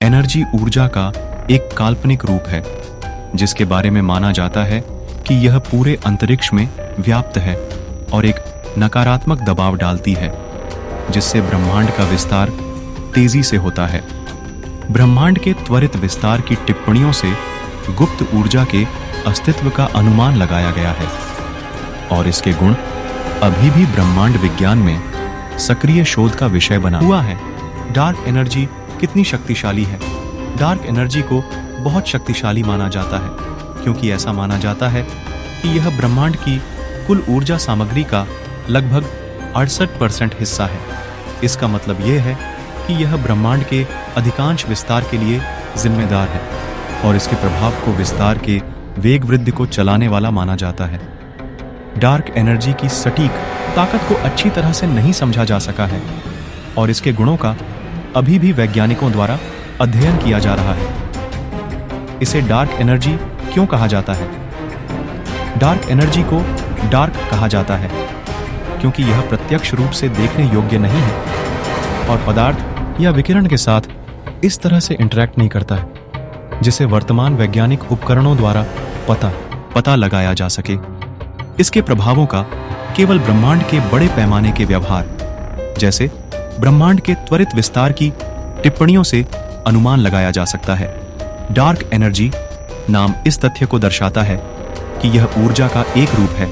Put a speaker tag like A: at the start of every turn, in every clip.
A: Energy ऊर्जा का एक काल्पनिक रूप है जिसके बारे में माना जाता है कि यह पूरे अंतरिक्ष में व्याप्त है और एक नकारात्मक दबाव डालती है जिससे ब्रह्मांड का विस्तार तेजी से होता है। ब्रह्मांड के त्वरित विस्तार की टिप्पणियों से गुप्त ऊर्जा के अस्तित्व का अनुमान लगाया गया है और इसके गुण अभी भी ब्रह्मांड विज्ञान में सक्रिय शोध का विषय बना हुआ है। डार्क एनर्जी कितनी शक्तिशाली है? डार्क एनर्जी को बहुत शक्तिशाली माना जाता है क्योंकि ऐसा माना जाता है कि यह ब्रह्मांड की कुल ऊर्जा सामग्री का लगभग 68% हिस्सा है। इसका मतलब यह है कि यह ब्रह्मांड के अधिकांश विस्तार के लिए जिम्मेदार है और इसके प्रभाव को विस्तार के वेग वृद्धि को चलाने वाला माना जाता है। डार्क एनर्जी की सटीक ताकत को अच्छी तरह से नहीं समझा जा सका है और इसके गुणों का अभी भी वैज्ञानिकों द्वारा अध्ययन किया जा रहा है। इसे डार्क एनर्जी क्यों कहा जाता है? डार्क एनर्जी को डार्क कहा जाता है क्योंकि यह प्रत्यक्ष रूप से देखने योग्य नहीं है और पदार्थ या विकिरण के साथ इस तरह से इंटरैक्ट नहीं करता है जिसे वर्तमान वैज्ञानिक उपकरणों द्वारा पता लगाया जा सके। इसके प्रभावों का केवल ब्रह्मांड के बड़े पैमाने के व्यवहार जैसे ब्रह्मांड के त्वरित विस्तार की टिप्पणियों से अनुमान लगाया जा सकता है। डार्क एनर्जी नाम इस तथ्य को दर्शाता है कि यह ऊर्जा का एक रूप है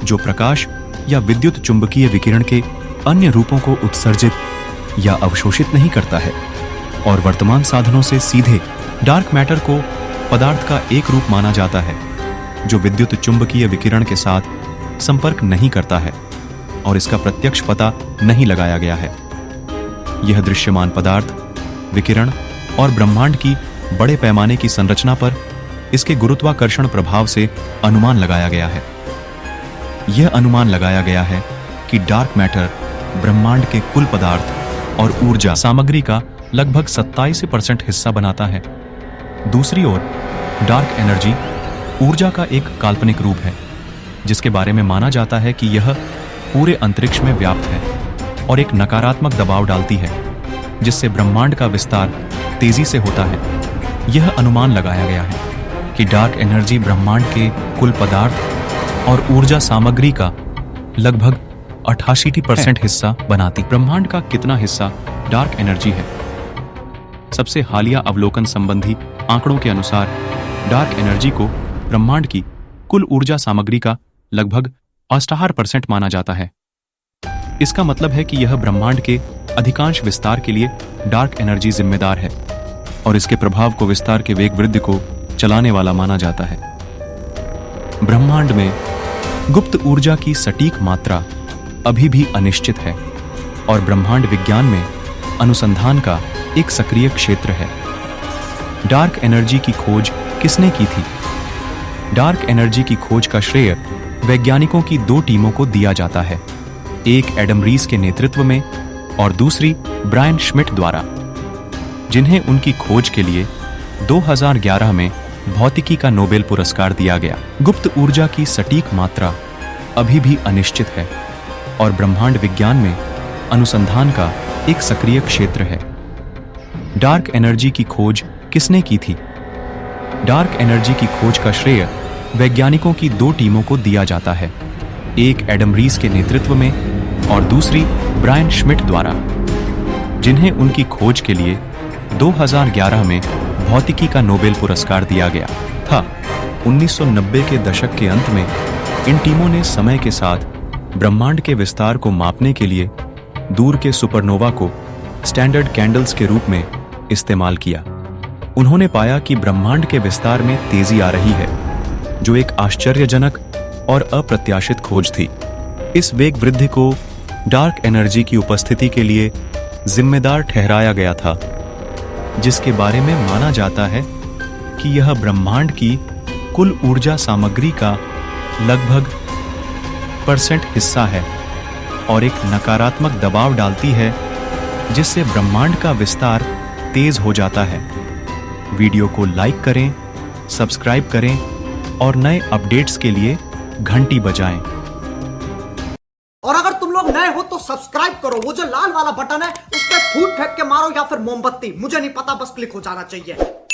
A: जो प्रकाश या विद्युत चुंबकीय विकिरण के अन्य रूपों को उत्सर्जित या अवशोषित नहीं करता है और वर्तमान साधनों से सीधे डार्क मैटर को पदार्थ का एक रूप माना जाता है जो विद्युत चुंबकीय विकिरण के साथ संपर्क नहीं करता है और इसका प्रत्यक्ष पता नहीं लगाया गया है। यह दृश्यमान पदार्थ, विकिरण और ब्रह्मांड की बड़े पैमाने की संरचना पर इसके गुरुत्वाकर्षण प्रभाव से अनुमान लगाया गया है। यह अनुमान लगाया गया है कि डार्क मैटर ब्रह्मांड के कुल पदार्थ और ऊर्जा सामग्री का लगभग 27% हिस्सा बनाता है। दूसरी ओर डार्क एनर्जी ऊर्जा का एक काल्पनिक रूप है जिसके बारे में माना जाता है कि यह पूरे अंतरिक्ष में व्याप्त है और एक नकारात्मक दबाव डालती है जिससे ब्रह्मांड का विस्तार तेजी से होता है। यह अनुमान लगाया गया है कि डार्क एनर्जी ब्रह्मांड के कुल पदार्थ और ऊर्जा सामग्री का लगभग 88% हिस्सा बनाती। ब्रह्मांड का कितना हिस्सा डार्क एनर्जी है? सबसे हालिया अवलोकन संबंधी आंकड़ों के अनुसार डार्क एनर्जी को ब्रह्मांड की कुल ऊर्जा सामग्री का लगभग 68% माना जाता है। इसका मतलब है कि यह ब्रह्मांड के अधिकांश विस्तार के लिए डार्क एनर्जी जिम्मेदार है और इसके प्रभाव को विस्तार के वेग वृद्धि को चलाने वाला माना जाता है। ब्रह्मांड में गुप्त ऊर्जा की सटीक मात्रा अभी भी अनिश्चित है और ब्रह्मांड विज्ञान में अनुसंधान का एक सक्रिय क्षेत्र है। डार्क एनर्जी की खोज किसने की थी? डार्क एनर्जी की खोज का श्रेय वैज्ञानिकों की दो टीमों को दिया जाता है, एक एडम रीस के नेतृत्व में और दूसरी ब्रायन श्मिट द्वारा, जिन्हें उनकी खोज के लिए 2011 में भौतिकी का नोबेल पुरस्कार दिया गया। गुप्त ऊर्जा की सटीक मात्रा अभी भी अनिश्चित है और ब्रह्मांड विज्ञान में अनुसंधान का एक सक्रिय क्षेत्र है। डार्क एनर्जी की खोज किसने की थी? डार्क एनर्जी की खोज का श्रेय वैज्ञानिकों की दो टीमों को दिया जाता है, एक एडम रीस के नेतृत्व में और दूसरी ब्रायन श्मिट द्वारा, जिन्हें उनकी खोज के लिए 2011 में भौतिकी का नोबेल पुरस्कार दिया गया था। 1990 के दशक के अंत में इन टीमों ने समय के साथ ब्रह्मांड के विस्तार को मापने के लिए दूर के सुपरनोवा को स्टैंडर्ड कैंडल्स के रूप में इस्तेमाल किया। उन्होंने पाया कि ब्रह्मांड के विस्तार में तेजी आ रही है, जो एक आश्चर्यजनक और अप्रत्याशित खोज थी। इस वेग वृद्धि को डार्क एनर्जी की उपस्थिति के लिए जिम्मेदार ठहराया गया था, जिसके बारे में माना जाता है कि यह ब्रह्मांड की कुल ऊर्जा सामग्री का लगभग % हिस्सा है और एक नकारात्मक दबाव डालती है जिससे ब्रह्मांड का विस्तार तेज हो जाता है। वीडियो को लाइक करें, सब्सक्राइब करें और नए अपडेट्स के लिए घंटी बजाएं।
B: और अगर तुम लोग नए हो तो सब्सक्राइब करो, वो जो लाल वाला बटन है उस पर फूट फेंक के मारो या फिर मोमबत्ती, मुझे नहीं पता, बस क्लिक हो जाना चाहिए।